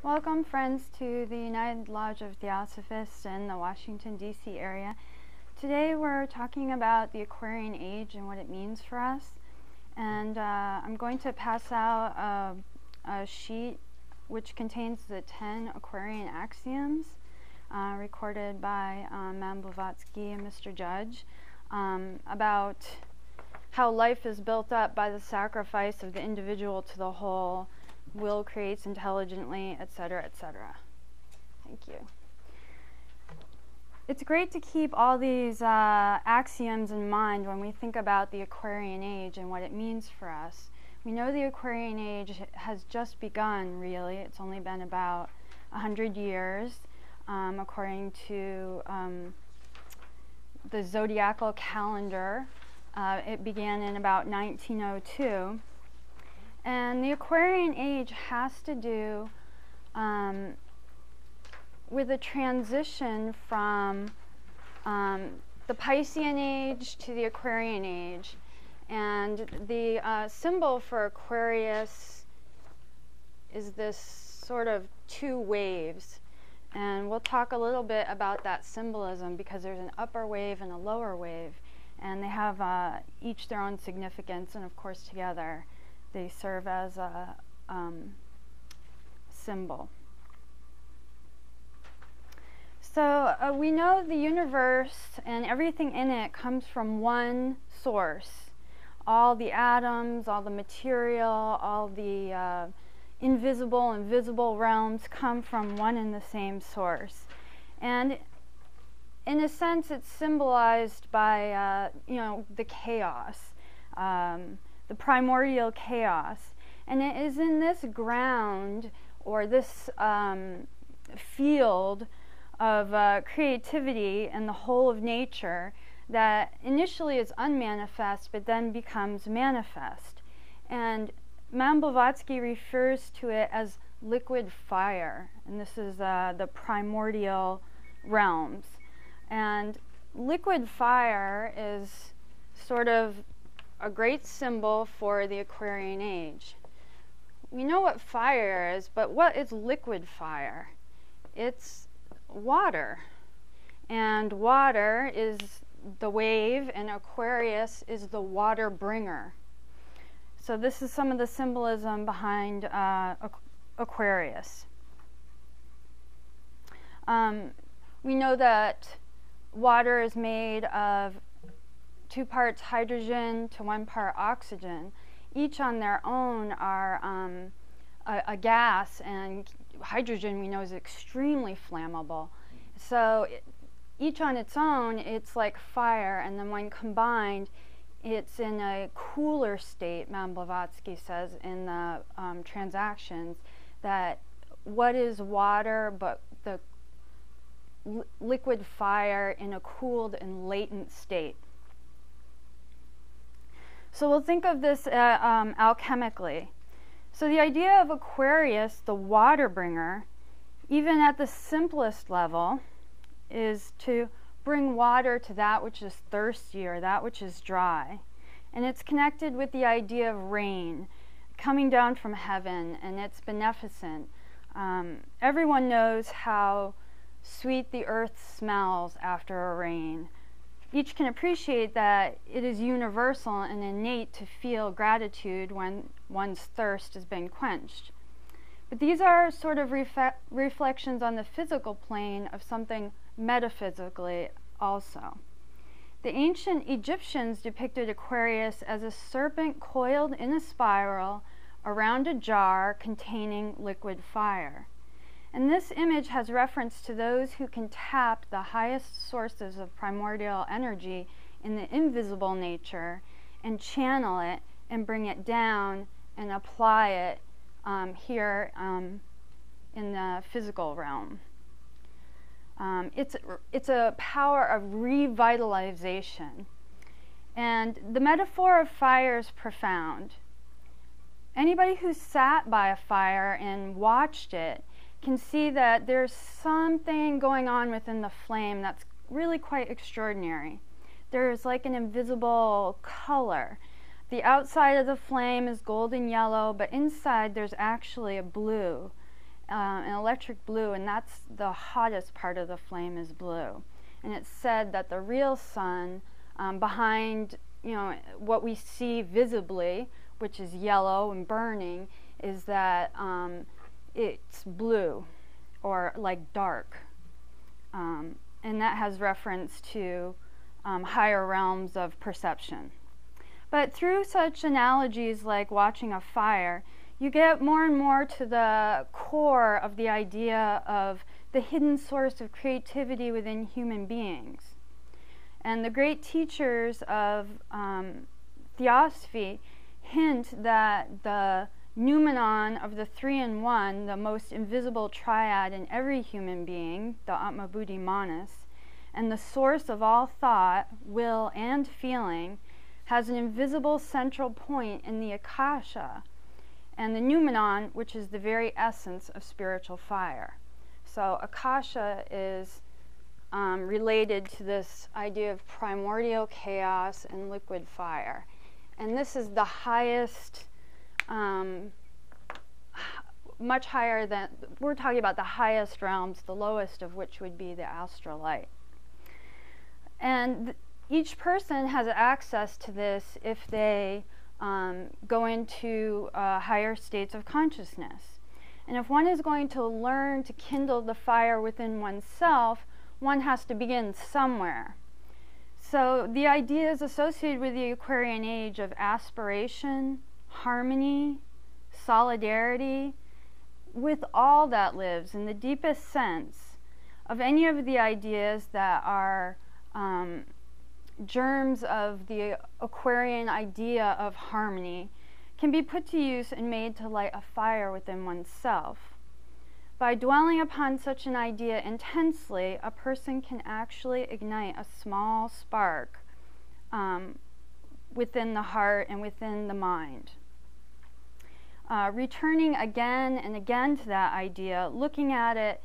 Welcome, friends, to the United Lodge of Theosophists in the Washington, D.C. area. Today we're talking about the Aquarian age and what it means for us. And I'm going to pass out a sheet which contains the 10 Aquarian axioms recorded by Madame Blavatsky and Mr. Judge about how life is built up by the sacrifice of the individual to the whole. Will creates intelligently, etc., etc. Thank you. It's great to keep all these axioms in mind when we think about the Aquarian age and what it means for us. We know the Aquarian age has just begun, really. It's only been about 100 years, according to the zodiacal calendar. It began in about 1902. And the Aquarian age has to do with a transition from the Piscean age to the Aquarian age. And the symbol for Aquarius is this sort of two waves. And we'll talk a little bit about that symbolism because there's an upper wave and a lower wave. And they have each their own significance, and of course together they serve as a symbol. So we know the universe and everything in it comes from one source. All the atoms, all the material, all the invisible and visible realms come from one and the same source. And in a sense, it's symbolized by the chaos. The primordial chaos. And it is in this ground, or this field of creativity and the whole of nature that initially is unmanifest but then becomes manifest. And Madame Blavatsky refers to it as liquid fire, and this is the primordial realms. And liquid fire is sort of a great symbol for the Aquarian age. We know what fire is, but what is liquid fire? It's water. And water is the wave, and Aquarius is the water bringer. So this is some of the symbolism behind Aquarius. We know that water is made of 2 parts hydrogen to 1 part oxygen. Each on their own are a gas, and hydrogen we know is extremely flammable. So each on its own, it's like fire, and then when combined, it's in a cooler state. Madame Blavatsky says in the Transactions that what is water but the liquid fire in a cooled and latent state. So we'll think of this alchemically. So the idea of Aquarius, the water bringer, even at the simplest level, is to bring water to that which is thirsty or that which is dry. And it's connected with the idea of rain coming down from heaven, and it's beneficent. Everyone knows how sweet the earth smells after a rain. Each can appreciate that it is universal and innate to feel gratitude when one's thirst has been quenched. But these are sort of reflections on the physical plane of something metaphysically also. The ancient Egyptians depicted Aquarius as a serpent coiled in a spiral around a jar containing liquid fire. And this image has reference to those who can tap the highest sources of primordial energy in the invisible nature and channel it and bring it down and apply it here in the physical realm. It's a power of revitalization. And the metaphor of fire is profound. Anybody who sat by a fire and watched it can see that there's something going on within the flame that's really quite extraordinary. There's like an invisible color. The outside of the flame is golden yellow, but inside there's actually a blue. an electric blue, and that's the hottest part of the flame is blue. And it's said that the real sun, behind what we see visibly, which is yellow and burning, is that it's blue or like dark. And that has reference to higher realms of perception. But through such analogies like watching a fire, you get more and more to the core of the idea of the hidden source of creativity within human beings. And the great teachers of theosophy hint that the noumenon of the three-in-one, the most invisible triad in every human being, the Atma Buddhi Manas, and the source of all thought, will, and feeling, has an invisible central point in the Akasha, and the noumenon, which is the very essence of spiritual fire. So Akasha is related to this idea of primordial chaos and liquid fire. And this is the highest, much higher than, we're talking about the highest realms, the lowest of which would be the astral light. And each person has access to this if they go into higher states of consciousness. And if one is going to learn to kindle the fire within oneself, one has to begin somewhere. So the ideas associated with the Aquarian age of aspiration, harmony, solidarity, with all that lives in the deepest sense of any of the ideas that are germs of the Aquarian idea of harmony, can be put to use and made to light a fire within oneself. By dwelling upon such an idea intensely, a person can actually ignite a small spark within the heart and within the mind. Returning again and again to that idea, looking at it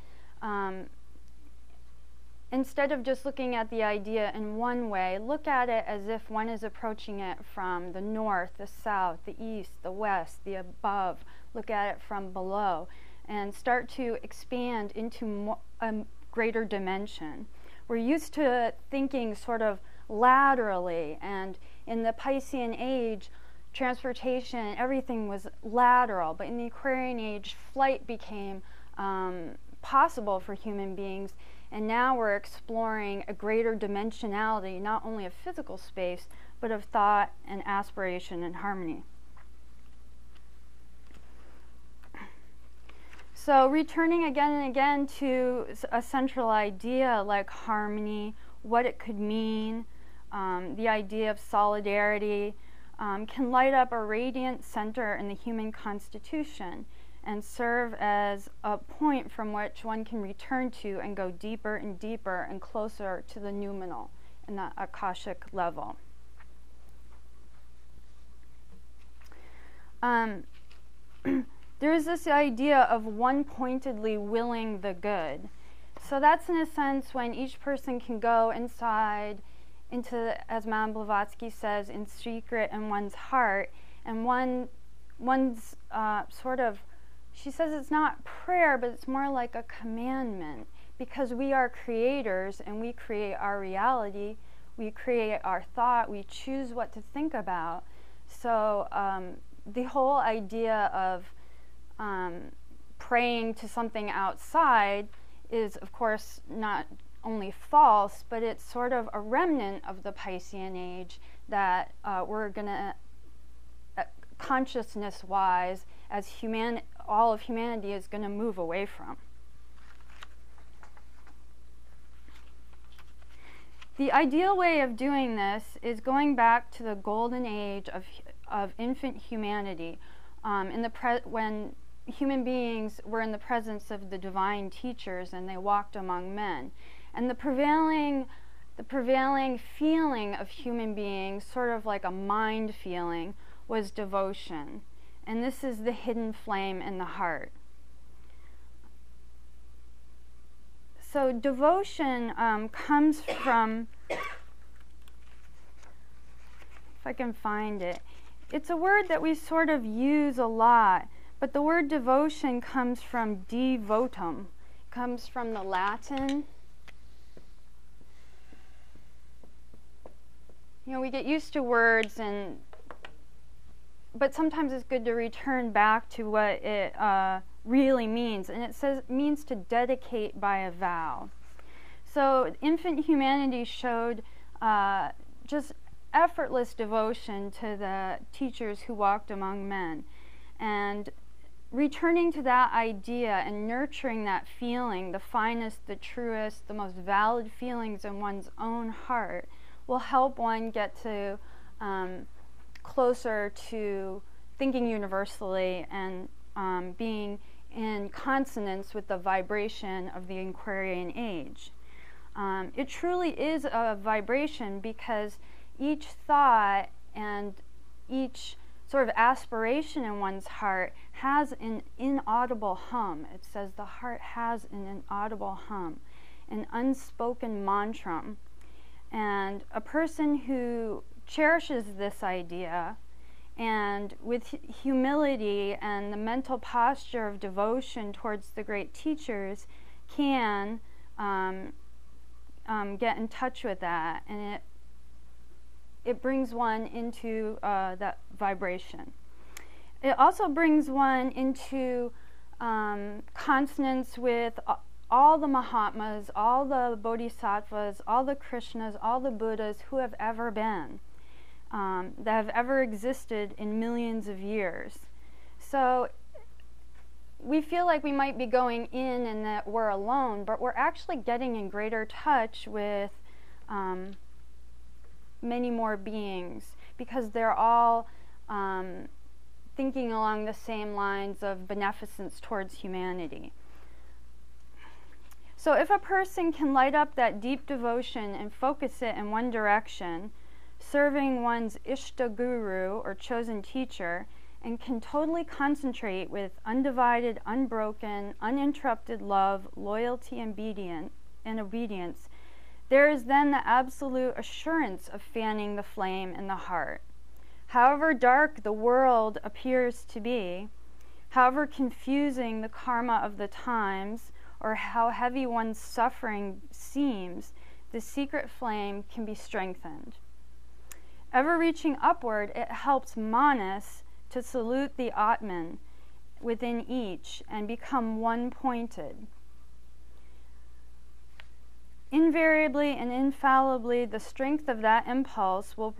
instead of just looking at the idea in one way, look at it as if one is approaching it from the north, the south, the east, the west, the above. Look at it from below and start to expand into a greater dimension. We're used to thinking sort of laterally, and in the Piscean age, transportation, everything was lateral, but in the Aquarian age, flight became possible for human beings. And now we're exploring a greater dimensionality, not only of physical space, but of thought and aspiration and harmony. So returning again and again to a central idea like harmony, what it could mean, the idea of solidarity, can light up a radiant center in the human constitution and serve as a point from which one can return to and go deeper and deeper and closer to the noumenal and the Akashic level. There is this idea of one pointedly willing the good. So that's in a sense when each person can go inside into, as Madame Blavatsky says, in secret in one's heart, and one's sort of, she says it's not prayer, but it's more like a commandment, because we are creators and we create our reality, we create our thought, we choose what to think about. So the whole idea of praying to something outside is, of course, not only false, but it's sort of a remnant of the Piscean age that we're going to, consciousness-wise, as all of humanity is going to move away from. The ideal way of doing this is going back to the golden age of infant humanity, when human beings were in the presence of the divine teachers and they walked among men. And the prevailing feeling of human beings, sort of like a mind feeling, was devotion. And this is the hidden flame in the heart. So devotion comes from, if I can find it, it's a word that we sort of use a lot, But the word devotion comes from devotum, comes from the Latin. You know, we get used to words, but sometimes it's good to return back to what it really means. And it means to dedicate by a vow. So infant humanity showed just effortless devotion to the teachers who walked among men. And returning to that idea and nurturing that feeling, the finest, the truest, the most valid feelings in one's own heart, will help one get to closer to thinking universally and being in consonance with the vibration of the Aquarian age. It truly is a vibration because each thought and each sort of aspiration in one's heart has an inaudible hum. It says the heart has an inaudible hum, an unspoken mantra. And a person who cherishes this idea and with humility and the mental posture of devotion towards the great teachers can get in touch with that, and it brings one into that vibration. It also brings one into consonance with all the Mahatmas, all the Bodhisattvas, all the Krishnas, all the Buddhas who have ever been, that have ever existed in millions of years. So we feel like we might be going in and that we're alone, but we're actually getting in greater touch with many more beings because they're all thinking along the same lines of beneficence towards humanity. So if a person can light up that deep devotion and focus it in one direction, serving one's Ishta Guru or chosen teacher, and can totally concentrate with undivided, unbroken, uninterrupted love, loyalty, and obedience, there is then the absolute assurance of fanning the flame in the heart. However dark the world appears to be, however confusing the karma of the times, or how heavy one's suffering seems, the secret flame can be strengthened. Ever reaching upward, it helps Manas to salute the Atman within each and become one-pointed. Invariably and infallibly, the strength of that impulse will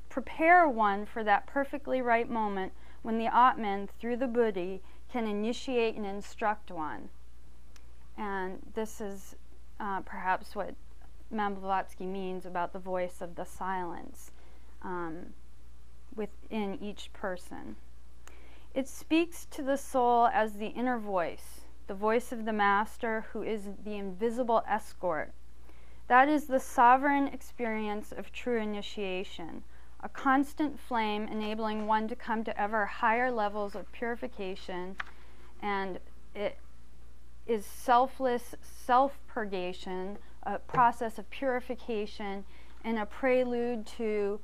prepare one for that perfectly right moment when the Atman, through the Buddhi, can initiate and instruct one. And this is perhaps what Blavatsky means about the voice of the silence within each person. It speaks to the soul as the inner voice, the voice of the master who is the invisible escort. That is the sovereign experience of true initiation, a constant flame enabling one to come to ever higher levels of purification, and it is selfless self-purgation, a process of purification, and a prelude to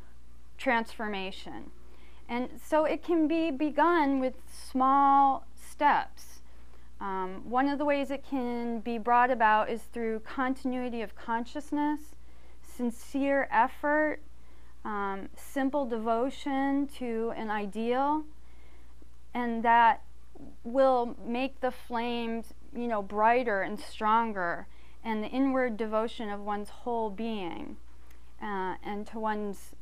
transformation. And so it can be begun with small steps. One of the ways it can be brought about is through continuity of consciousness, sincere effort, simple devotion to an ideal, and that will make the flames, brighter and stronger, and the inward devotion of one's whole being, and to one's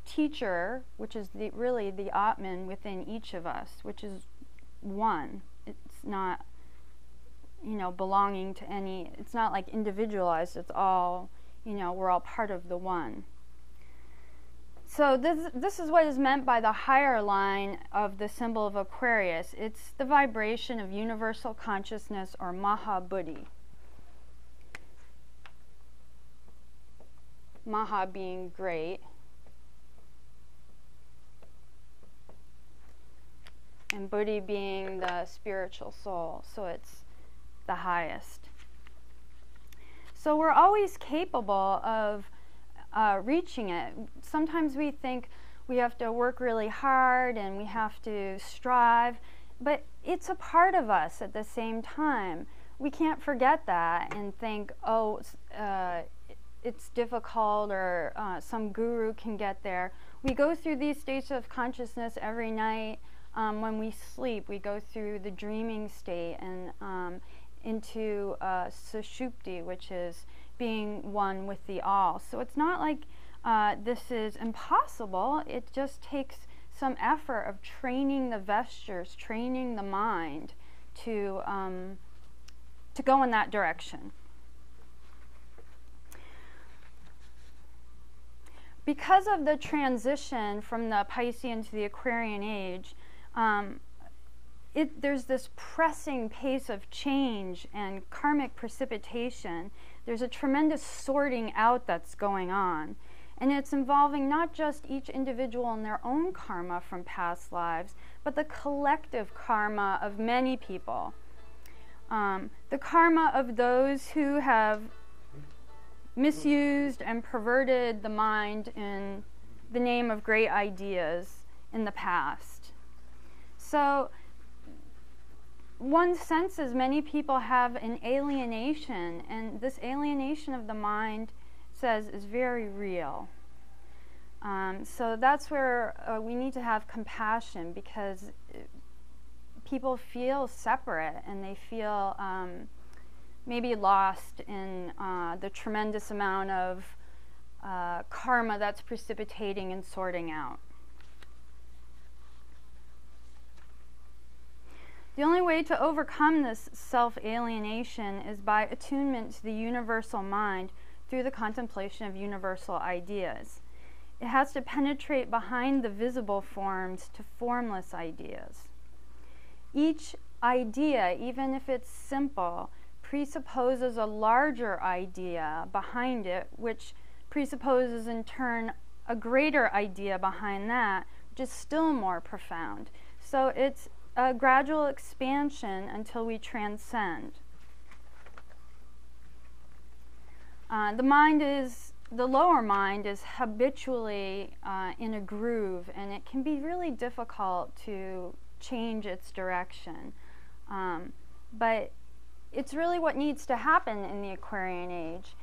teacher, which is really the Atman within each of us, which is one. It's not, belonging to any, it's not like individualized, it's all, we're all part of the one. So this is what is meant by the higher line of the symbol of Aquarius. It's the vibration of universal consciousness, or Maha-Buddhi. Maha being great, and Buddhi being the spiritual soul, so it's the highest. So we're always capable of reaching it. Sometimes we think, we have to work really hard and we have to strive, but it's a part of us at the same time. We can't forget that and think, oh, it's difficult, or some guru can get there. We go through these states of consciousness every night. When we sleep, we go through the dreaming state and into sushupti, which is being one with the all. So it's not like this is impossible. It just takes some effort of training the vestures, training the mind to go in that direction. Because of the transition from the Piscean to the Aquarian age, there's this pressing pace of change and karmic precipitation. There's a tremendous sorting out that's going on. And it's involving not just each individual in their own karma from past lives, but the collective karma of many people. The karma of those who have misused and perverted the mind in the name of great ideas in the past. So one senses many people have an alienation, and this alienation of the mind says is very real. So that's where we need to have compassion, because people feel separate and they feel maybe lost in the tremendous amount of karma that's precipitating and sorting out. The only way to overcome this self-alienation is by attunement to the universal mind through the contemplation of universal ideas. It has to penetrate behind the visible forms to formless ideas. Each idea, even if it's simple, presupposes a larger idea behind it, which presupposes in turn a greater idea behind that, which is still more profound. So it's a gradual expansion until we transcend. The lower mind is habitually in a groove, and it can be really difficult to change its direction. But it's really what needs to happen in the Aquarian age.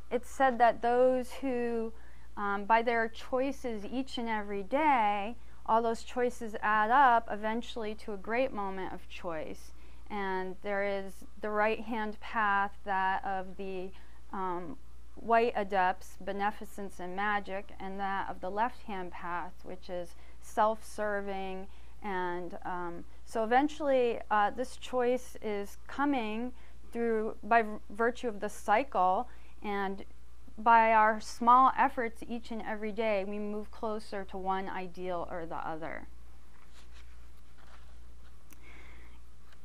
It's said that those who, by their choices each and every day, all those choices add up eventually to a great moment of choice. And there is the right-hand path, that of the white adepts, beneficence and magic, and that of the left-hand path, which is self-serving. And so eventually this choice is coming through by virtue of the cycle, and by our small efforts each and every day, we move closer to one ideal or the other.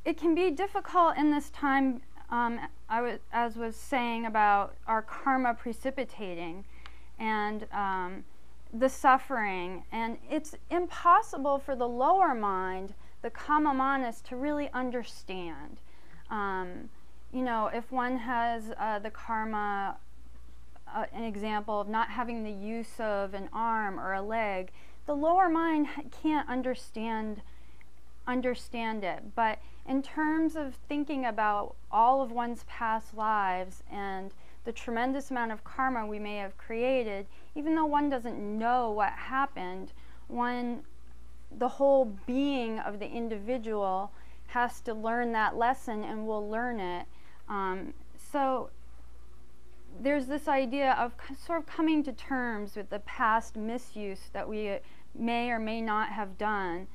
It can be difficult in this time, as was saying about our karma precipitating and the suffering, and it's impossible for the lower mind, the kama manas, to really understand. You know, if one has the karma, an example of not having the use of an arm or a leg, the lower mind can't understand it. But in terms of thinking about all of one's past lives and the tremendous amount of karma we may have created, even though one doesn't know what happened, the whole being of the individual has to learn that lesson, and will learn it. So there's this idea of sort of coming to terms with the past misuse that we may or may not have done,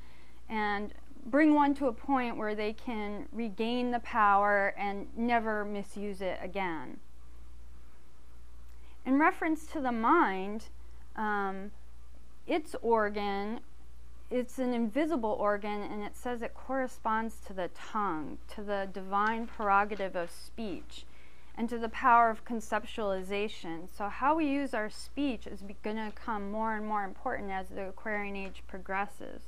and bring one to a point where they can regain the power and never misuse it again. In reference to the mind, its organ, it's an invisible organ, and it says it corresponds to the tongue, to the divine prerogative of speech, and to the power of conceptualization. So how we use our speech is going to become more and more important as the Aquarian age progresses.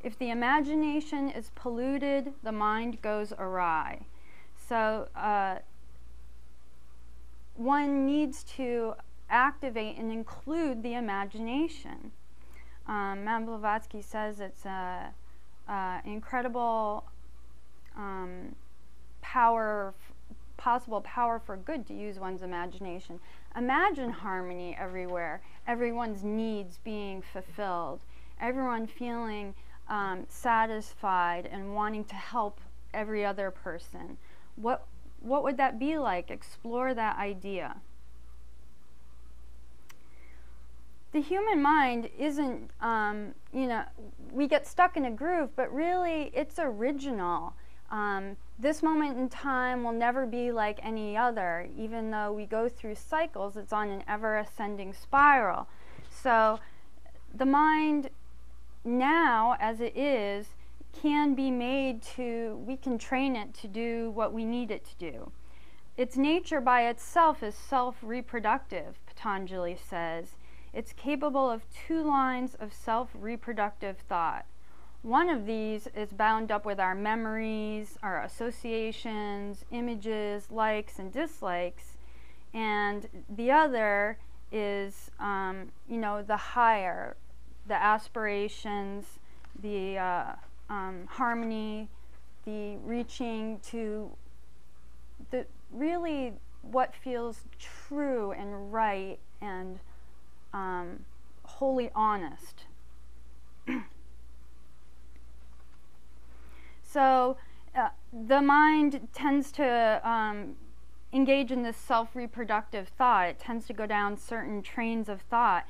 If the imagination is polluted, the mind goes awry. So one needs to activate and include the imagination. Madame Blavatsky says it's incredible possible power for good to use one's imagination. Imagine harmony everywhere, everyone's needs being fulfilled, everyone feeling satisfied and wanting to help every other person. What would that be like? Explore that idea. The human mind isn't, we get stuck in a groove, but really it's original. This moment in time will never be like any other. Even though we go through cycles, it's on an ever-ascending spiral. So the mind now, as it is, can be made to, we can train it to do what we need it to do. Its nature by itself is self-reproductive, Patanjali says. It's capable of 2 lines of self-reproductive thought. One of these is bound up with our memories, our associations, images, likes and dislikes, and the other is, the higher, the aspirations, the harmony, the reaching to the really what feels true and right and wholly honest. So the mind tends to engage in this self-reproductive thought. It tends to go down certain trains of thought.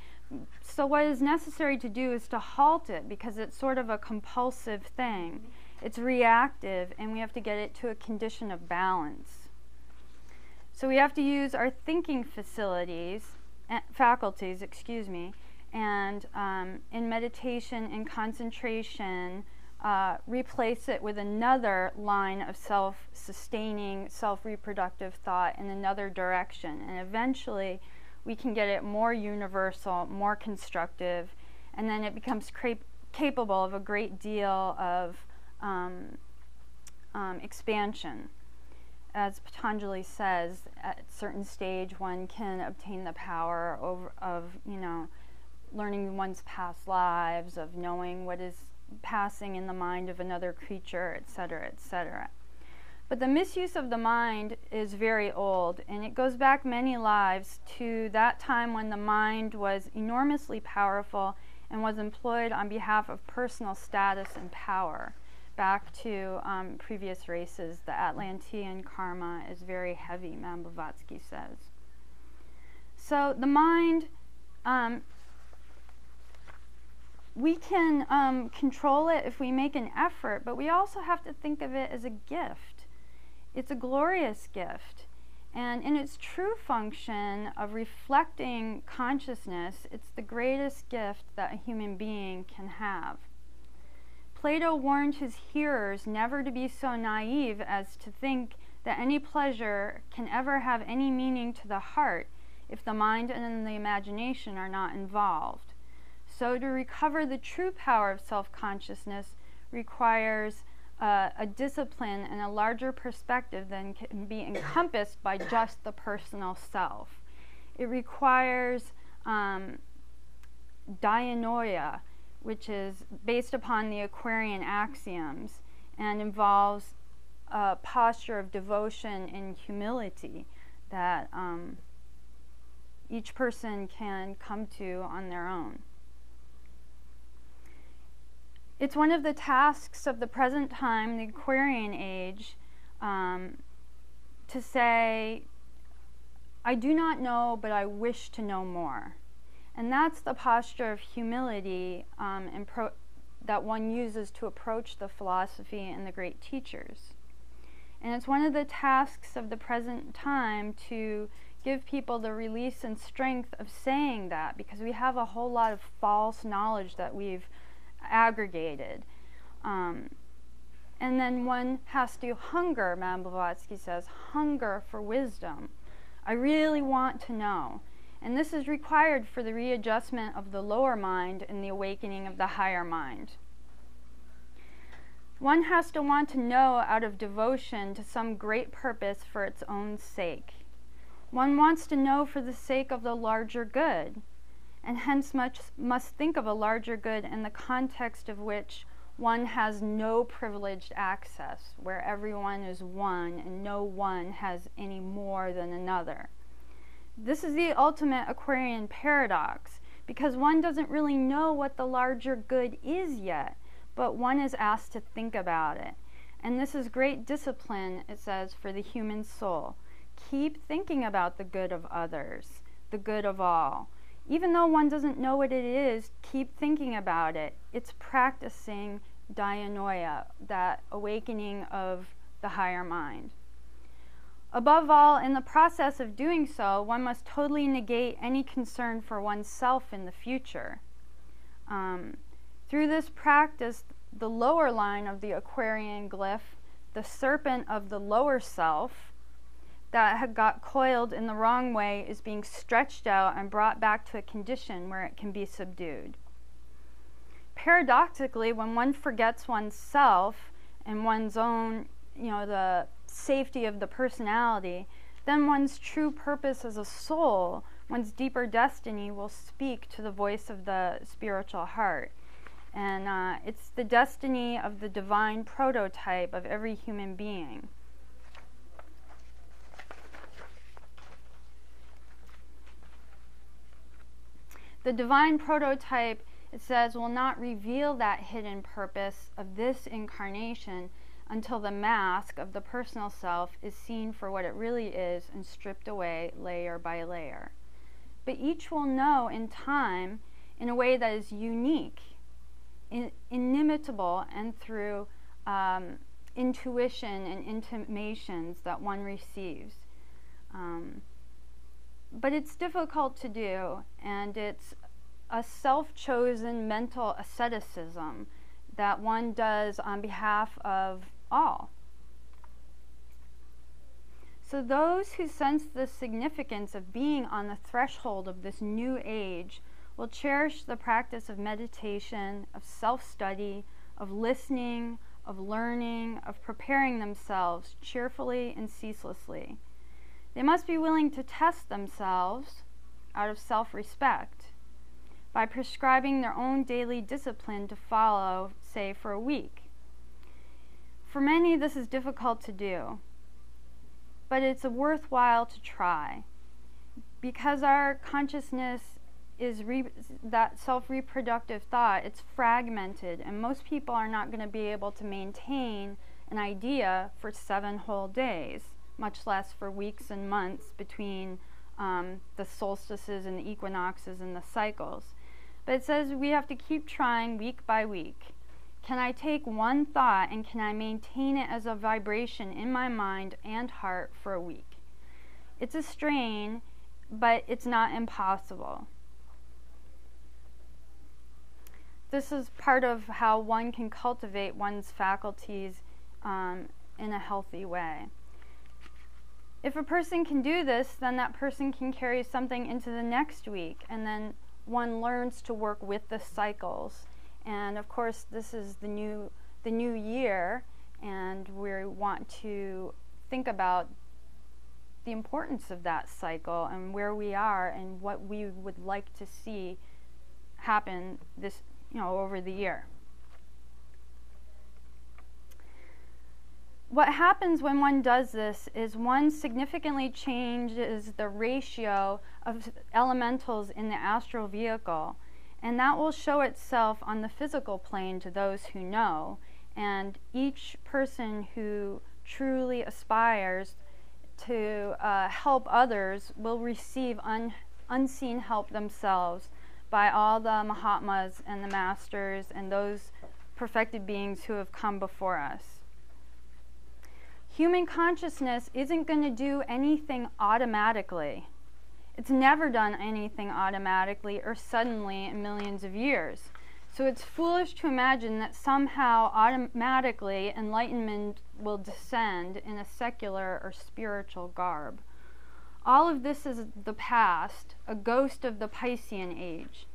So what is necessary to do is to halt it, because it's sort of a compulsive thing. It's reactive, and we have to get it to a condition of balance. So we have to use our thinking faculties, and in meditation and concentration, replace it with another line of self-sustaining, self-reproductive thought in another direction. And eventually, we can get it more universal, more constructive, and then it becomes capable of a great deal of expansion. As Patanjali says, at a certain stage, one can obtain the power of learning one's past lives, of knowing what is passing in the mind of another creature, etc., etc. But the misuse of the mind is very old, and it goes back many lives to that time when the mind was enormously powerful and was employed on behalf of personal status and power. Back to previous races, the Atlantean karma is very heavy, Madame Blavatsky says. So the mind, we can control it if we make an effort, but we also have to think of it as a gift. It's a glorious gift. And in its true function of reflecting consciousness, it's the greatest gift that a human being can have. Plato warned his hearers never to be so naive as to think that any pleasure can ever have any meaning to the heart if the mind and the imagination are not involved. So to recover the true power of self-consciousness requires a discipline and a larger perspective than can be encompassed by just the personal self. It requires dianoia, which is based upon the Aquarian axioms and involves a posture of devotion and humility that each person can come to on their own. It's one of the tasks of the present time, the Aquarian age, to say, I do not know, but I wish to know more. And that's the posture of humility that one uses to approach the philosophy and the great teachers. And it's one of the tasks of the present time to give people the release and strength of saying that, because we have a whole lot of false knowledge that we've aggregated. And then one has to hunger, Madame Blavatsky says, hunger for wisdom. I really want to know. And this is required for the readjustment of the lower mind and the awakening of the higher mind. One has to want to know out of devotion to some great purpose for its own sake. One wants to know for the sake of the larger good. and hence must think of a larger good in the context of which one has no privileged access, where everyone is one and no one has any more than another. This is the ultimate Aquarian paradox, because one doesn't really know what the larger good is yet, but one is asked to think about it. And this is great discipline, it says, for the human soul. Keep thinking about the good of others, the good of all. Even though one doesn't know what it is, keep thinking about it. It's practicing dianoia, that awakening of the higher mind. Above all, in the process of doing so, one must totally negate any concern for oneself in the future. Through this practice, the lower line of the Aquarian glyph, the serpent of the lower self that had got coiled in the wrong way, is being stretched out and brought back to a condition where it can be subdued. Paradoxically, when one forgets oneself and one's own, the safety of the personality, then one's true purpose as a soul, one's deeper destiny, will speak to the voice of the spiritual heart. And it's the destiny of the divine prototype of every human being. The divine prototype, it says, will not reveal that hidden purpose of this incarnation until the mask of the personal self is seen for what it really is and stripped away layer by layer. But each will know in time in a way that is unique, inimitable, and through intuition and intimations that one receives. But it's difficult to do, and it's a self-chosen mental asceticism that one does on behalf of all. So those who sense the significance of being on the threshold of this new age will cherish the practice of meditation, of self-study, of listening, of learning, of preparing themselves cheerfully and ceaselessly. They must be willing to test themselves out of self-respect by prescribing their own daily discipline to follow, say, for a week. For many, this is difficult to do, but it's worthwhile to try, because our consciousness is that self-reproductive thought. It's fragmented, and most people are not going to be able to maintain an idea for 7 whole days, much less for weeks and months between the solstices and the equinoxes and the cycles. But it says we have to keep trying week by week. Can I take one thought and can I maintain it as a vibration in my mind and heart for a week? It's a strain, but it's not impossible. This is part of how one can cultivate one's faculties in a healthy way. If a person can do this, then that person can carry something into the next week, and then one learns to work with the cycles. And of course, this is the new year, and we want to think about the importance of that cycle and where we are and what we would like to see happen this, over the year. What happens when one does this is one significantly changes the ratio of elementals in the astral vehicle, and that will show itself on the physical plane to those who know, and each person who truly aspires to help others will receive unseen help themselves by all the Mahatmas and the Masters and those perfected beings who have come before us. Human consciousness isn't going to do anything automatically. It's never done anything automatically or suddenly in millions of years. So it's foolish to imagine that somehow automatically enlightenment will descend in a secular or spiritual garb. All of this is the past, a ghost of the Piscean age.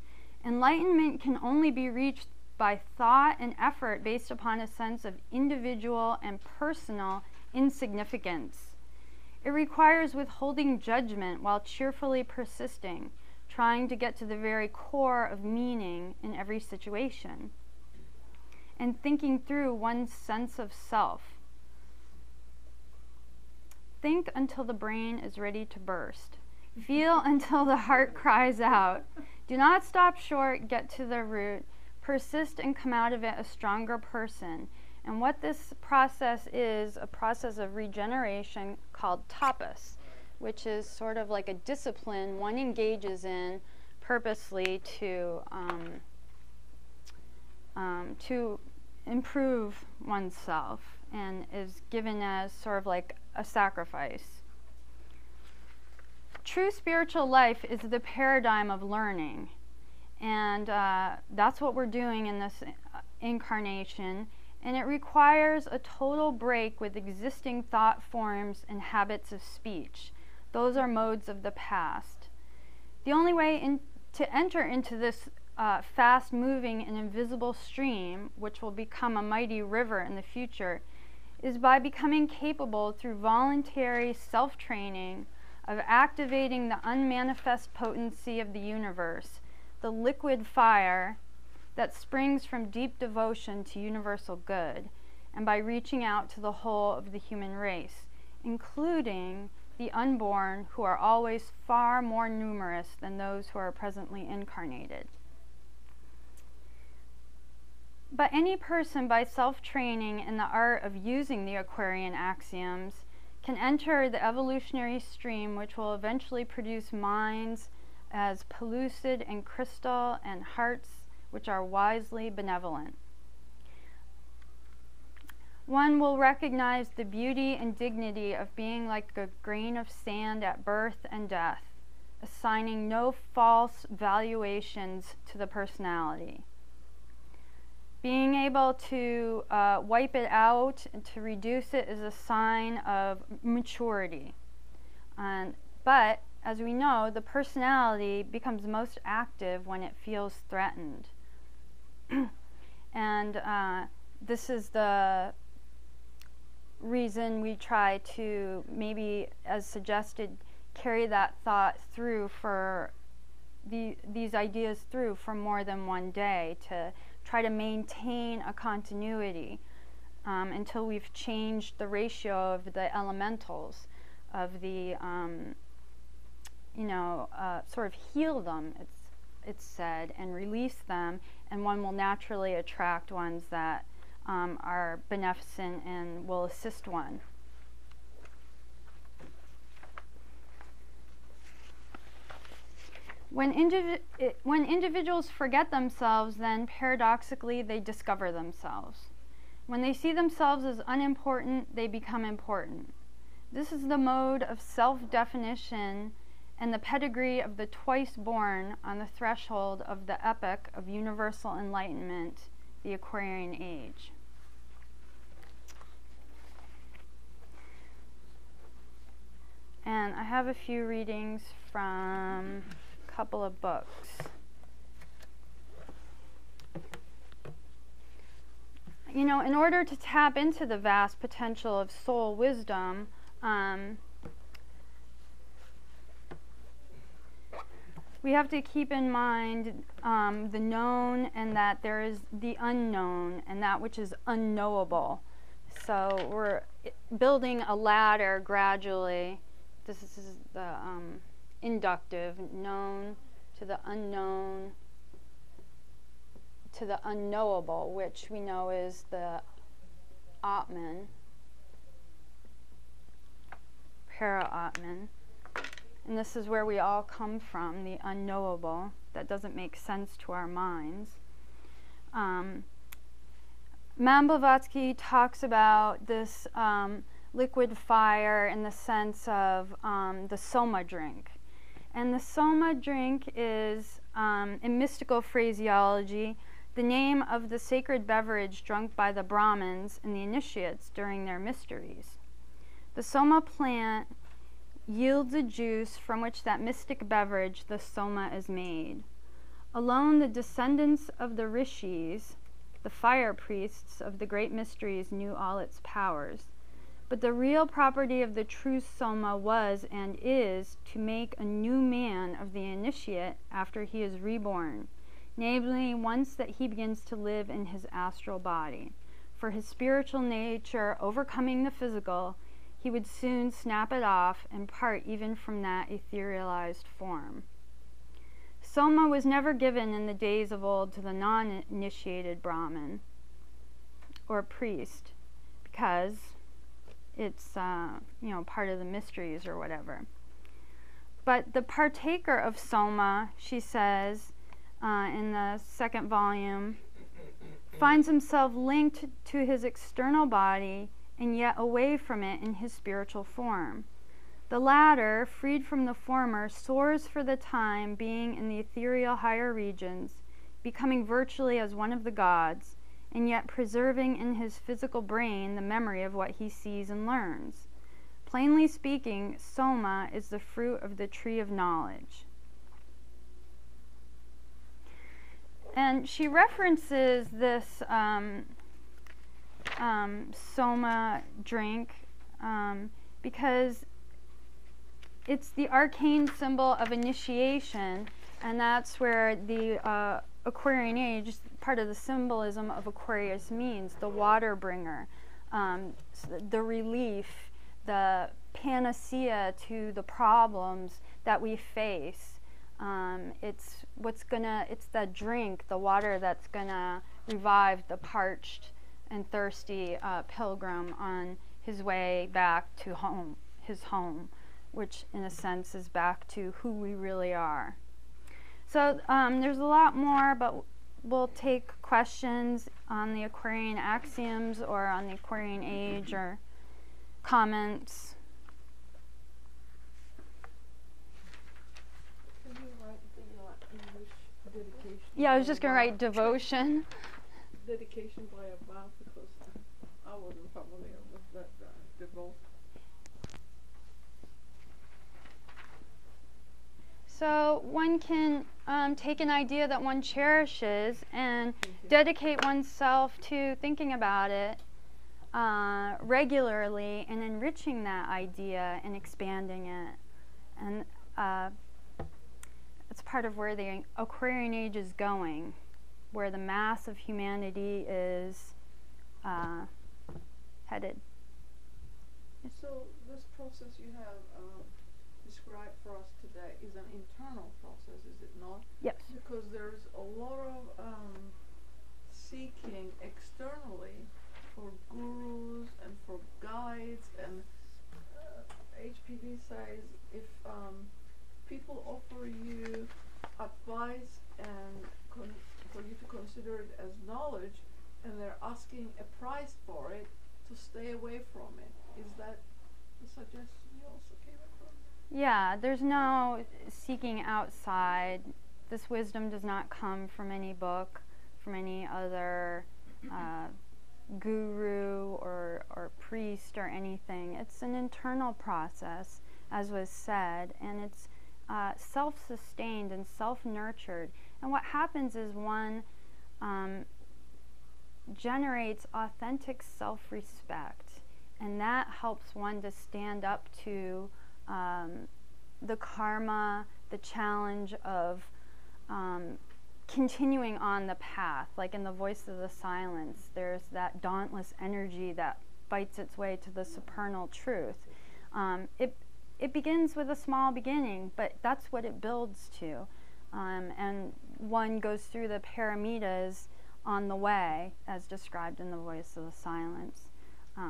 Enlightenment can only be reached by thought and effort based upon a sense of individual and personal insignificance. It requires withholding judgment while cheerfully persisting, trying to get to the very core of meaning in every situation, and thinking through one's sense of self. Think until the brain is ready to burst. Feel until the heart cries out. Do not stop short, get to the root. Persist and come out of it a stronger person. And what this process is, a process of regeneration called tapas, which is sort of like a discipline one engages in purposely to improve oneself, and is given as sort of like a sacrifice. True spiritual life is the paradigm of learning, and that's what we're doing in this incarnation, and it requires a total break with existing thought forms and habits of speech. Those are modes of the past. The only way to enter into this fast-moving and invisible stream, which will become a mighty river in the future, is by becoming capable through voluntary self-training of activating the unmanifest potency of the universe, the liquid fire that springs from deep devotion to universal good, and by reaching out to the whole of the human race, including the unborn, who are always far more numerous than those who are presently incarnated. But any person, by self-training in the art of using the Aquarian axioms, can enter the evolutionary stream, which will eventually produce minds as pellucid and crystal, and hearts which are wisely benevolent. One will recognize the beauty and dignity of being like a grain of sand at birth and death, assigning no false valuations to the personality. Being able to wipe it out and to reduce it is a sign of maturity. But, as we know, the personality becomes most active when it feels threatened. And this is the reason we try to, maybe as suggested, carry that thought through for these ideas through for more than one day, to try to maintain a continuity until we've changed the ratio of the elementals, of the sort of heal them, it's said, and release them, and one will naturally attract ones that are beneficent and will assist one. When individuals forget themselves, then paradoxically they discover themselves. When they see themselves as unimportant, they become important. This is the mode of self-definition and the pedigree of the twice born on the threshold of the epoch of universal enlightenment, the Aquarian age. And I have a few readings from a couple of books. You know, in order to tap into the vast potential of soul wisdom, we have to keep in mind the known, and that there is the unknown, and that which is unknowable. So we're building a ladder gradually. This is the inductive, known to the unknown, to the unknowable, which we know is the Atman, para-Atman. And this is where we all come from, the unknowable, that doesn't make sense to our minds. Blavatsky talks about this liquid fire in the sense of the soma drink. And the soma drink is, in mystical phraseology, the name of the sacred beverage drunk by the Brahmins and the initiates during their mysteries. The soma plant yields a juice from which that mystic beverage, the soma, is made. Alone the descendants of the rishis, the fire priests of the great mysteries, knew all its powers. But the real property of the true Soma was and is to make a new man of the initiate after he is reborn, namely once that he begins to live in his astral body. For his spiritual nature overcoming the physical, he would soon snap it off and part even from that etherealized form. Soma was never given in the days of old to the non-initiated Brahmin or priest because it's part of the mysteries or whatever. But the partaker of Soma, she says in the second volume, finds himself linked to his external body and yet away from it in his spiritual form. The latter, freed from the former, soars for the time being in the ethereal higher regions, becoming virtually as one of the gods, and yet preserving in his physical brain the memory of what he sees and learns. Plainly speaking, Soma is the fruit of the tree of knowledge. And she references this Soma drink because it's the arcane symbol of initiation, and that's where the Aquarian age, part of the symbolism of Aquarius means the water bringer, the relief, the panacea to the problems that we face. It's the drink, the water that's gonna revive the parched and thirsty pilgrim on his way back to home, his home, which in a sense is back to who we really are. So there's a lot more, but we'll take questions on the Aquarian axioms or on the Aquarian age or comments. Can you write the English dedication? Yeah, I was just going to write devotion. Dedication by a vow, because I wasn't familiar with that devotion. So one can take an idea that one cherishes and dedicate oneself to thinking about it regularly and enriching that idea and expanding it. And it's part of where the Aquarian age is going, where the mass of humanity is headed. So this process you have described for us today is an internal process, is it not? Yes. Because there's a lot of seeking externally for gurus and for guides, and HPV says if people offer you advice and for you to consider it as knowledge, and they're asking a price for it, to stay away from it. Is that the suggestion you also came across? Yeah, there's no seeking outside. This wisdom does not come from any book, from any other guru or priest or anything. It's an internal process, as was said, and it's self-sustained and self-nurtured. And what happens is one generates authentic self-respect, and that helps one to stand up to the karma, the challenge of continuing on the path. Like in the voice of the silence, there's that dauntless energy that fights its way to the supernal truth. It begins with a small beginning, but that's what it builds to. And one goes through the paramitas on the way, as described in the voice of the silence. To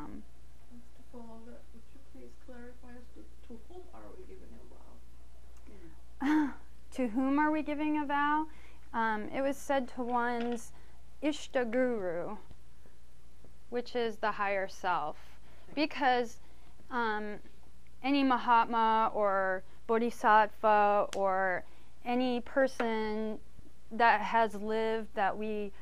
follow that, would you please clarify as to whom are we giving a vow? To whom are we giving a vow? It was said to one's Ishta Guru, which is the higher self, because any Mahatma or Bodhisattva or any person that has lived that we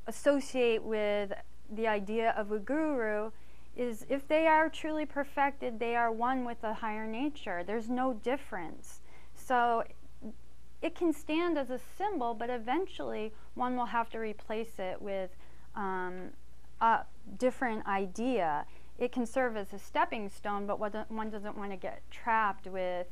associate with the idea of a guru is, if they are truly perfected, they are one with the higher nature. There's no difference. So it can stand as a symbol, but eventually one will have to replace it with a different idea. it can serve as a stepping stone, but one doesn't want to get trapped with,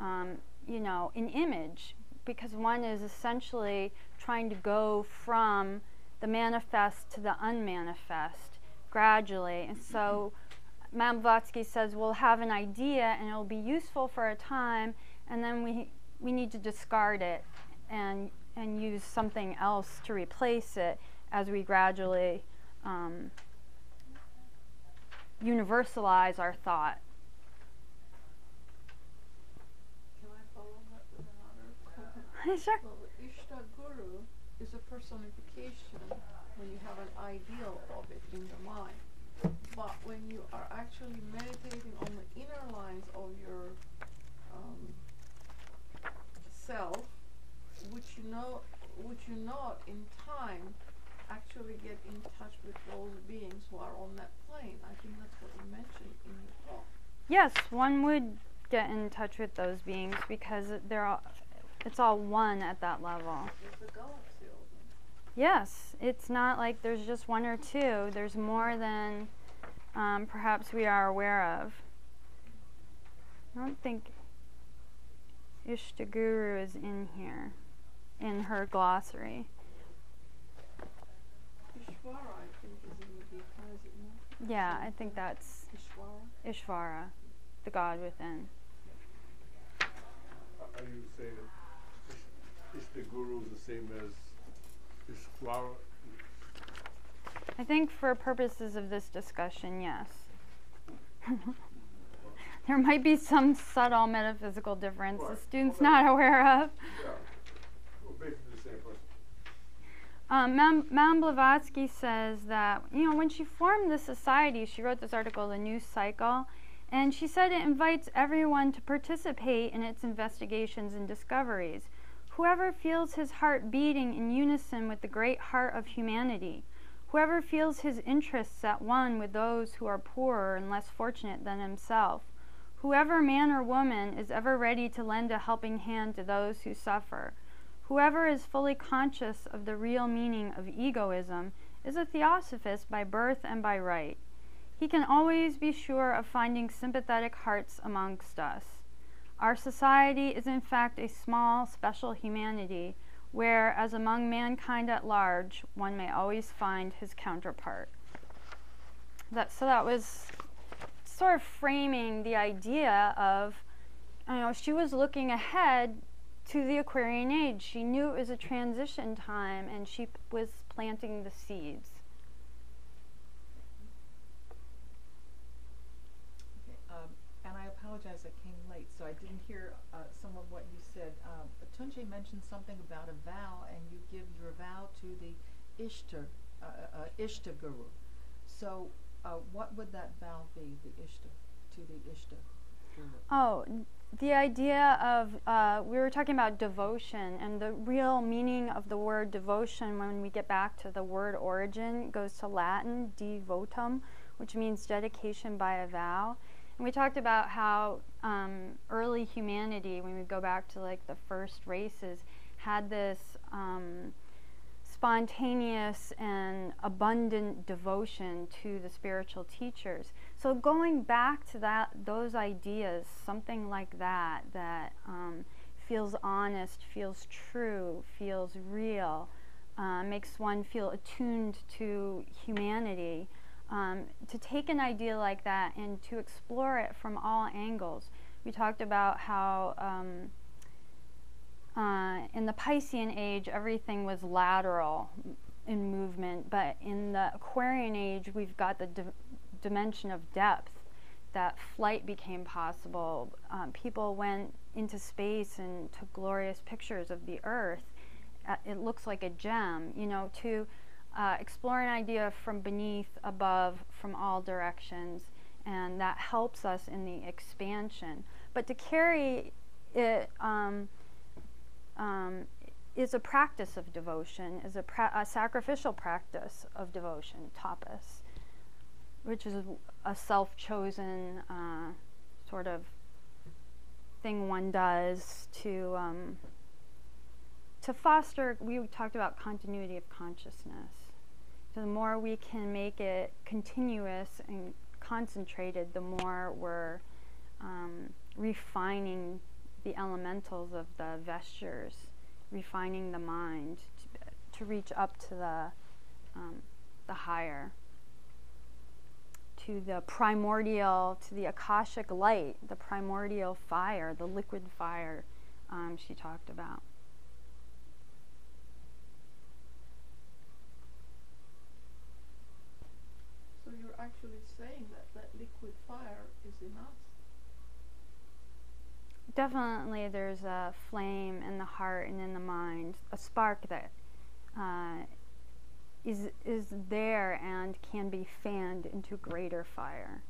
you know, an image, because one is essentially trying to go from the manifest to the unmanifest gradually. And so Madame Blavatsky says we'll have an idea and it'll be useful for a time, and then we need to discard it and use something else to replace it as we gradually universalize our thought. Can I follow that with another? Sure. Well, the Ishta Guru is a personification when you have an ideal of it in your mind. But when you are actually meditating on the inner lines of your self, which you not in time actually get in touch with those beings who are on that plane. I think that's what you mentioned in your talk. Yes, one would get in touch with those beings because it's all one at that level. There's a galaxy of them. Yes, it's not like there's just one or two. There's more than perhaps we are aware of. I don't think Ishtaguru is in here, in her glossary. Ishvara, I think, is in the Gita, is it not? Yeah, I think that's Ishvara, the God within. Are you saying that Ishtaguru is the same as Ishvara? I think for purposes of this discussion, yes. There might be some subtle metaphysical difference the student's not aware of. Yeah. Well, basically the same person. Madame Blavatsky says that, you know, when she formed the society, she wrote this article, The New Cycle, and she said it invites everyone to participate in its investigations and discoveries. Whoever feels his heart beating in unison with the great heart of humanity, whoever feels his interests at one with those who are poorer and less fortunate than himself, whoever man or woman is ever ready to lend a helping hand to those who suffer, whoever is fully conscious of the real meaning of egoism, is a theosophist by birth and by right. He can always be sure of finding sympathetic hearts amongst us. Our society is in fact a small, special humanity, where, as among mankind at large, one may always find his counterpart. So that was sort of framing the idea of, you know, she was looking ahead to the Aquarian age. She knew it was a transition time, and she was planting the seeds. Okay, and I apologize, I came late, so I didn't hear some of what you said. Tunje mentioned something about a vow, and you give your vow to the Ishta Guru. So, what would that vow be, to the Ishta Guru? Oh, the idea of, we were talking about devotion, and the real meaning of the word devotion, when we get back to the word origin, goes to Latin, devotum, which means dedication by a vow. And we talked about how early humanity, when we go back to like the first races, had this spontaneous and abundant devotion to the spiritual teachers. So going back to those ideas, something like that feels honest, feels true, feels real, makes one feel attuned to humanity. To take an idea like that and to explore it from all angles. We talked about how in the Piscean age everything was lateral in movement, but in the Aquarian age we've got the dimension of depth, that flight became possible. People went into space and took glorious pictures of the Earth. It looks like a gem, you know, to explore an idea from beneath, above, from all directions, and that helps us in the expansion. But to carry it is a practice of devotion, is a sacrificial practice of devotion, tapas, which is a self-chosen sort of thing one does to foster. We talked about continuity of consciousness. So the more we can make it continuous and concentrated, the more we're refining the elementals of the vestures, refining the mind to reach up to the higher, to the primordial, to the Akashic light, the primordial fire, the liquid fire she talked about. So you're actually saying that that liquid fire is in us? Definitely there's a flame in the heart and in the mind, a spark that is there and can be fanned into greater fire.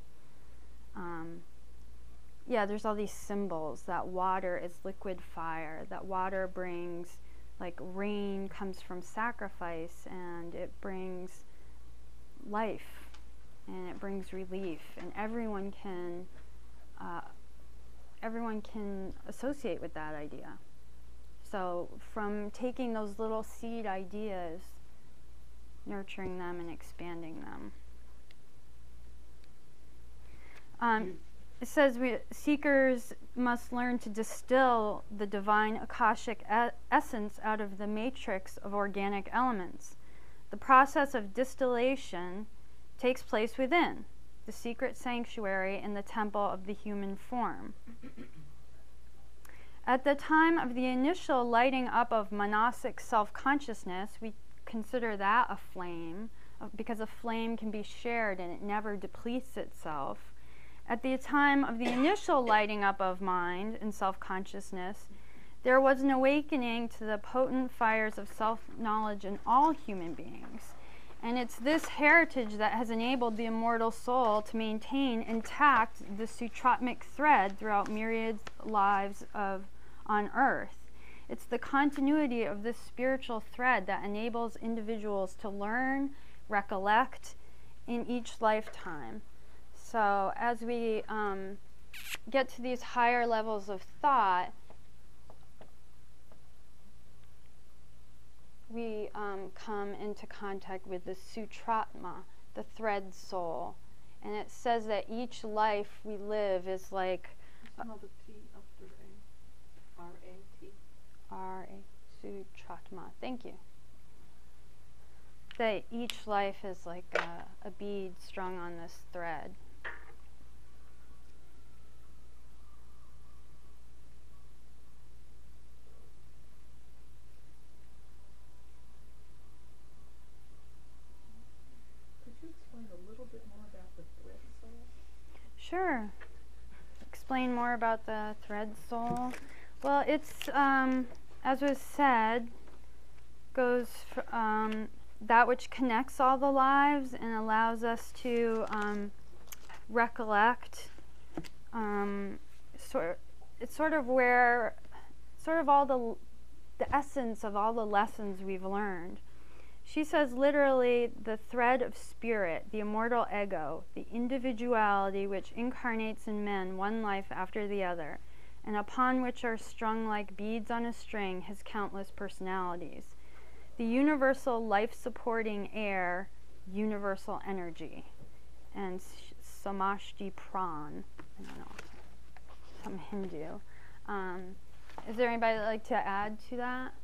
Yeah, there's all these symbols that water is liquid fire, that water brings, like rain comes from sacrifice, and it brings life, and it brings relief, and everyone can associate with that idea. So from taking those little seed ideas, nurturing them and expanding them. It says seekers must learn to distill the divine Akashic essence out of the matrix of organic elements. The process of distillation takes place within the secret sanctuary in the temple of the human form. At the time of the initial lighting up of monastic self-consciousness, we consider that a flame, because a flame can be shared and it never depletes itself. At the time of the initial lighting up of mind and self-consciousness, there was an awakening to the potent fires of self-knowledge in all human beings. And it's this heritage that has enabled the immortal soul to maintain intact the sutratmic thread throughout myriad lives on earth. It's the continuity of this spiritual thread that enables individuals to learn, recollect in each lifetime. So as we get to these higher levels of thought, we come into contact with the sutratma, the thread soul. And it says that each life we live is like... It's not a T after A. R-A-T. R-A, sutratma. Thank you. That each life is like a bead strung on this thread. Sure. Explain more about the thread soul. Well, it's, as was said, goes that which connects all the lives and allows us to recollect. It's sort of where, all the essence of all the lessons we've learned. She says literally the thread of spirit, the immortal ego, the individuality which incarnates in men one life after the other, and upon which are strung like beads on a string his countless personalities. The universal life-supporting air, universal energy, and samashti pran, I don't know, some Hindu. Is there anybody that'd like to add to that?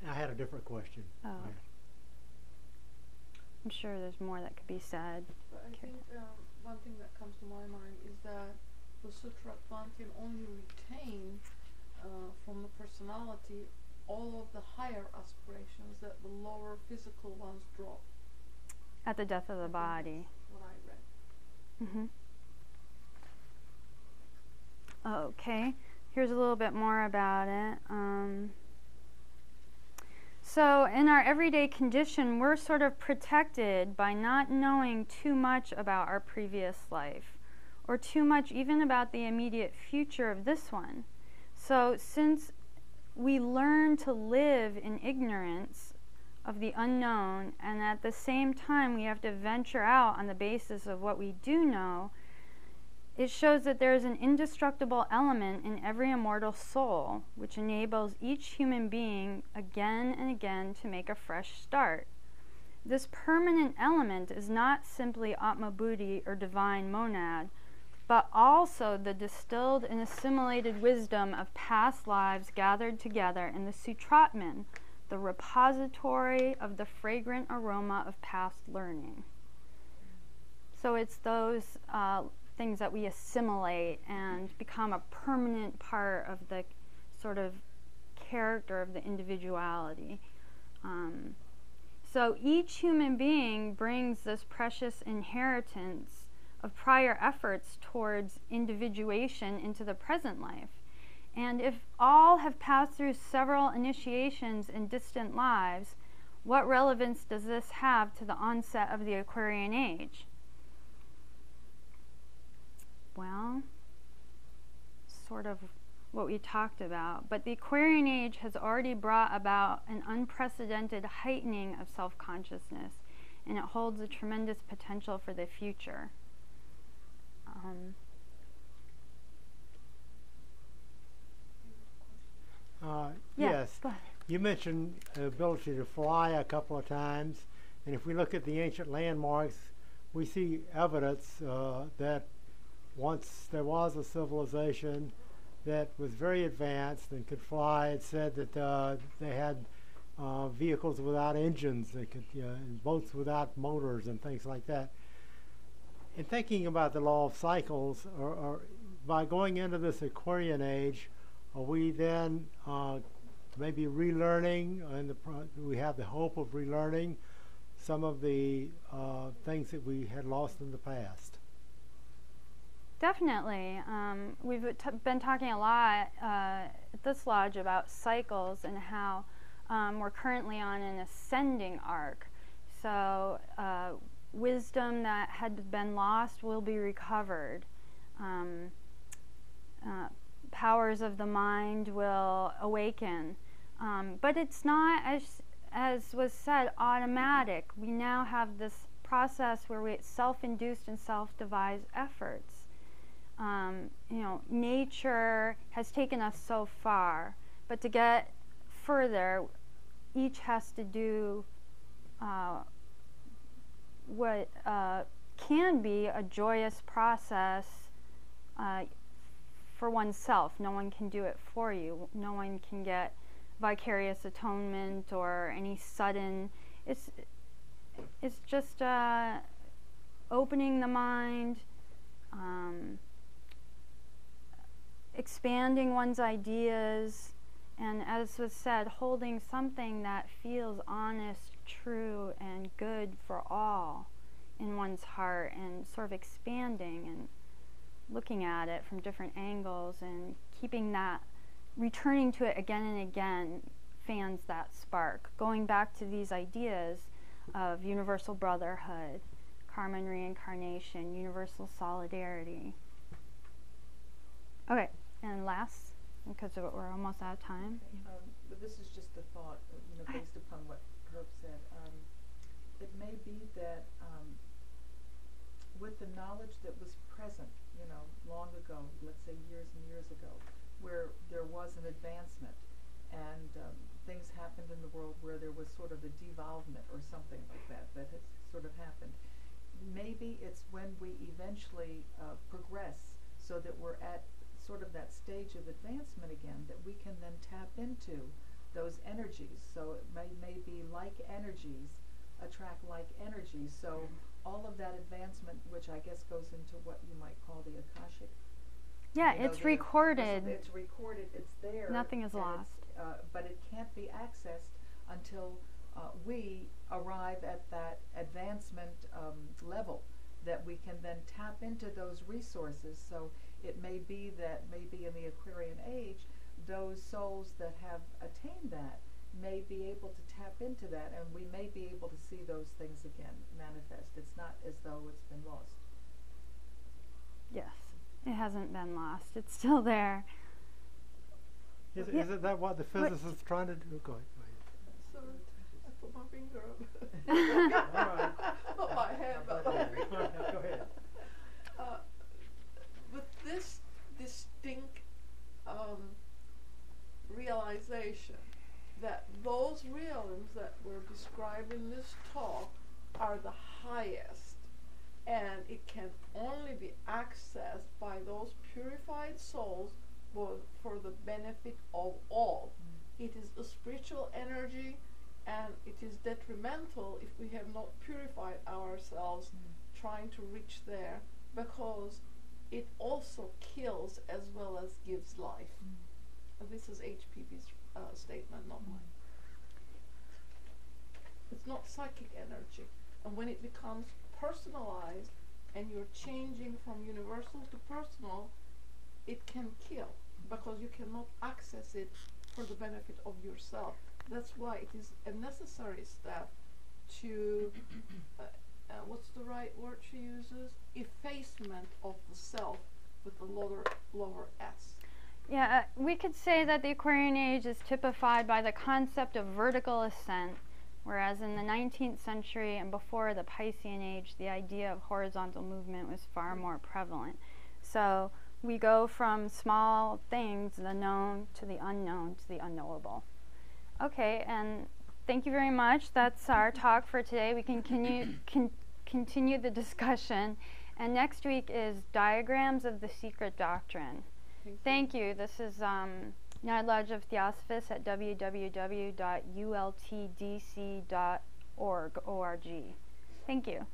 I had a different question. Oh. I'm sure there's more that could be said. But I think one thing that comes to my mind is that the Sutratman can only retain from the personality all of the higher aspirations that the lower physical ones drop. At the death of the body. That's what I read. Okay, here's a little bit more about it. So in our everyday condition, we're sort of protected by not knowing too much about our previous life, or too much even about the immediate future of this one. So since we learn to live in ignorance of the unknown, and at the same time we have to venture out on the basis of what we do know, it shows that there is an indestructible element in every immortal soul, which enables each human being again and again to make a fresh start. This permanent element is not simply Atma Buddhi or divine monad, but also the distilled and assimilated wisdom of past lives gathered together in the Sutratman, the repository of the fragrant aroma of past learning. So it's those things that we assimilate and become a permanent part of the sort of character of the individuality. So each human being brings this precious inheritance of prior efforts towards individuation into the present life. And if all have passed through several initiations in distant lives, what relevance does this have to the onset of the Aquarian age? Well, sort of what we talked about. But the Aquarian age has already brought about an unprecedented heightening of self-consciousness, and it holds a tremendous potential for the future. Yes. Go ahead. You mentioned the ability to fly a couple of times, and if we look at the ancient landmarks, we see evidence that once there was a civilization that was very advanced and could fly. It said that they had vehicles without engines, they could, and boats without motors and things like that. In thinking about the law of cycles, or by going into this Aquarian age, are we then maybe relearning, and we have the hope of relearning some of the things that we had lost in the past? Definitely. We've been talking a lot at this lodge about cycles and how we're currently on an ascending arc. So wisdom that had been lost will be recovered. Powers of the mind will awaken. But it's not, as was said, automatic. We now have this process where it's self-induced and self-devised efforts. Nature has taken us so far, but to get further, each has to do what can be a joyous process for oneself. No one can do it for you. No one can get vicarious atonement or any sudden. It's just opening the mind. Expanding one's ideas, and as was said, holding something that feels honest, true, and good for all in one's heart, and sort of expanding and looking at it from different angles and keeping that, returning to it again and again, fans that spark. Going back to these ideas of universal brotherhood, karma and reincarnation, universal solidarity. Okay, and last, because we're almost out of time. But this is just a thought, based upon what Herb said. It may be that with the knowledge that was present, long ago, let's say years and years ago, where there was an advancement and things happened in the world where there was sort of a devolvement or something like that has sort of happened. Maybe it's when we eventually progress so that we're at sort of that stage of advancement again, that we can then tap into those energies. So it may be like energies attract like energies. So all of that advancement, which I guess goes into what you might call the Akashic. Yeah, it's recorded. It's recorded, it's there. Nothing is lost. But it can't be accessed until we arrive at that advancement level, that we can then tap into those resources. So it may be that maybe in the Aquarian age, those souls that have attained that may be able to tap into that, and we may be able to see those things again manifest. It's not as though it's been lost. Yes, it hasn't been lost. It's still there. Is it that what the physicists trying to do? Go ahead. Sorry, I put my finger up. All right. Not my hand, but my finger. Go ahead. With this distinct realization that those realms that were described in this talk are the highest, and it can only be accessed by those purified souls for the benefit of all. It is a spiritual energy, and it is detrimental if we have not purified ourselves trying to reach there, because it also kills as well as gives life. And this is HPP's statement, not mine. It's not psychic energy. And when it becomes personalized and you're changing from universal to personal, it can kill, because you cannot access it for the benefit of yourself. That's why it is a necessary step to, what's the right word she uses? Effacement of the self with the lower S. Yeah, we could say that the Aquarian Age is typified by the concept of vertical ascent, whereas in the 19th century and before the Piscean Age, the idea of horizontal movement was far more prevalent. So we go from small things, the known, to the unknown, to the unknowable. Okay, and thank you very much. That's our talk for today. We can continue the discussion. And next week is Diagrams of the Secret Doctrine. Thank you. This is United Lodge of Theosophists at www.ultdc.org. Thank you.